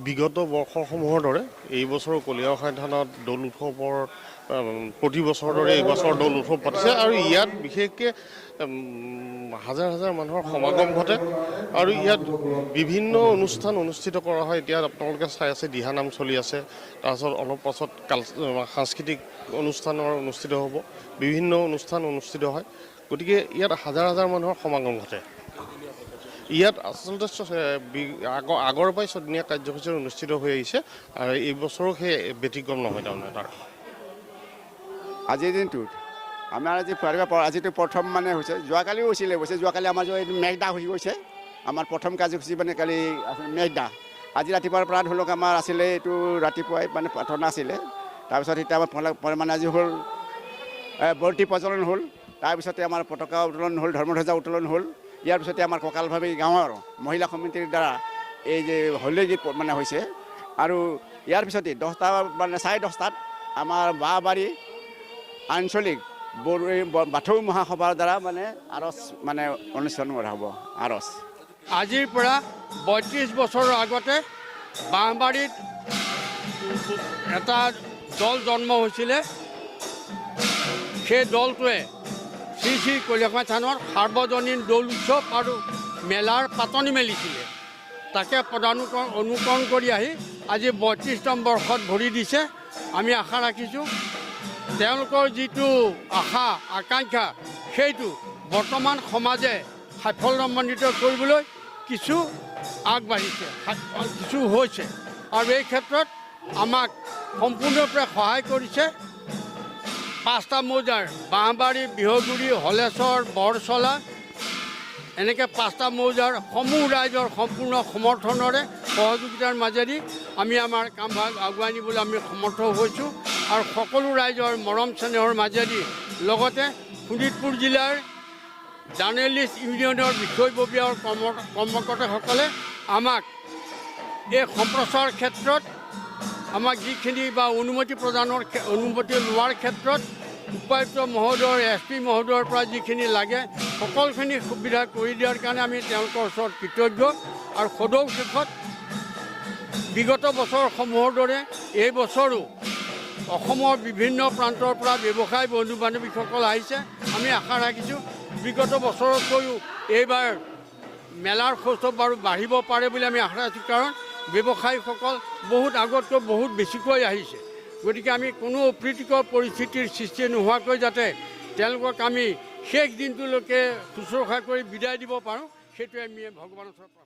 বিগত বৰ্ষসমূহৰ দৰে এই বছৰ কলিয়াখাই থানাত দৌল উৎসৱৰ প্ৰতি বছৰৰ দৰে এই বছৰ দৌল উৎসৱ পাতিছে আৰু ইয়াত বিশেষকৈ হাজাৰ হাজাৰ মানুহৰ সমাগম ঘটে আৰু ইয়াত বিভিন্ন অনুষ্ঠান অনুষ্ঠিত কৰা হয়। এতিয়া আপোনালোকে চাই আছে দিহানাম চলি আছে, তাৰপিছত অলপ পাছত সাংস্কৃতিক অনুষ্ঠানৰ অনুষ্ঠিত হ'ব, বিভিন্ন অনুষ্ঠান অনুষ্ঠিত হয়। গতিকে ইয়াত হাজাৰ হাজাৰ মানুহৰ সমাগম ঘটে। ইয়াত আচলতে আগৰ পৰাই ছদিনীয়া কাৰ্যসূচী অনুষ্ঠিত হৈ আহিছে আৰু এই বছৰো সেই ব্যতিক্ৰম নহয়। তাৰমানে তাৰ আজিৰ দিনটোত আমাৰ আজিতো প্ৰথম মানে হৈছে, যোৱাকালিও হৈছিলে অৱশ্যে। যোৱাকালি আমাৰ মেঘদা হৈ গৈছে। আমাৰ প্ৰথম কাৰ্যসূচী মানে কালি মেঘদা। আজি ৰাতিপুৱাৰ পৰা ধৰি লওক আমাৰ আছিলে এইটো ৰাতিপুৱাই মানে প্ৰাৰ্থনা আছিলে। তাৰপিছত এতিয়া আমাৰ মানে আজি হ'ল বৰ্তি প্ৰজ্বলন হ'ল। তাৰপিছতে আমাৰ পতাকা উত্তোলন হ'ল, ধৰ্মধ্বজা উত্তোলন হ'ল। ইয়াৰ পিছতে আমাৰ কঁকালভাবি গাঁৱৰ মহিলা সমিতিৰ দ্বাৰা এই যে হলী গীত মানে হৈছে আৰু ইয়াৰ পিছতে 10টা মানে 10:30 আমাৰ বাঁহবাৰী আঞ্চলিক বাথৌ মহাসভাৰ দ্বাৰা মানে আৰজ মানে অনুষ্ঠান কৰা হ'ব। আৰজ আজিৰ পৰা 32 বছৰৰ আগতে বাঁহবাৰীত এটা দল জন্ম হৈছিলে। সেই দলটোৱে শ্ৰী শ্ৰী কলিয়াখাই থানৰ সাৰ্বজনীন দৌল উৎসৱ আৰু মেলাৰ পাতনি মেলিছিলে। তাকে অনুকৰণ কৰি আহি আজি 32তম বৰ্ষত ভৰি দিছে। আমি আশা ৰাখিছোঁ তেওঁলোকৰ যিটো আশা আকাংক্ষা সেইটো বৰ্তমান সমাজে সাফল্যমণ্ডিত কৰিবলৈ কিছু আগবাঢ়িছে, কিছু হৈছে আৰু এই ক্ষেত্ৰত আমাক সম্পূৰ্ণৰূপে সহায় কৰিছে 5টা মৌজাৰ বাঁহবাৰী, বিহগুৰি, হলেশ্বৰ, বৰচলা, এনেকৈ 5টা মৌজাৰ সমূহ ৰাইজৰ সম্পূৰ্ণ সমৰ্থনেৰে সহযোগিতাৰ মাজেদি আমি আমাৰ কামভাগ আগুৱাই নিবলৈ আমি সমৰ্থ হৈছোঁ আৰু সকলো ৰাইজৰ মৰম চেনেহৰ মাজেদি লগতে শোণিতপুৰ জিলাৰ জাৰ্নেলিষ্ট ইউনিয়নৰ বিষয়ববীয়া কৰ্মকৰ্তাসকলে আমাক এই সম্প্ৰচাৰ ক্ষেত্ৰত আমাক যিখিনি বা অনুমতি লোৱাৰ ক্ষেত্ৰত উপায়ুক্ত মহোদয়, SP মহোদয়ৰ পৰা যিখিনি লাগে সকলোখিনি সুবিধা কৰি দিয়াৰ কাৰণে আমি তেওঁলোকৰ ওচৰত কৃতজ্ঞ আৰু সদৌ শেষত বিগত বছৰসমূহৰ দৰে এই বছৰো অসমৰ বিভিন্ন প্ৰান্তৰ পৰা ব্যৱসায়ী বন্ধু বান্ধৱীসকল আহিছে। আমি আশা ৰাখিছোঁ বিগত বছৰতকৈও এইবাৰ মেলাৰ সৌষ্ঠৱ বাৰু বাঢ়িব পাৰে বুলি আমি আশা ৰাখিছোঁ, কাৰণ ব্যৱসায়ীসকল বহুত আগতকৈ বহুত বেছিকৈ আহিছে। গতিকে আমি কোনো অপ্ৰীতিকৰ পৰিস্থিতিৰ সৃষ্টি নোহোৱাকৈ যাতে তেওঁলোকক আমি শেষ দিনটোলৈকে শুশ্ৰূষা কৰি বিদায় দিব পাৰোঁ, সেইটোৱে আমি ভগৱানৰ ওচৰত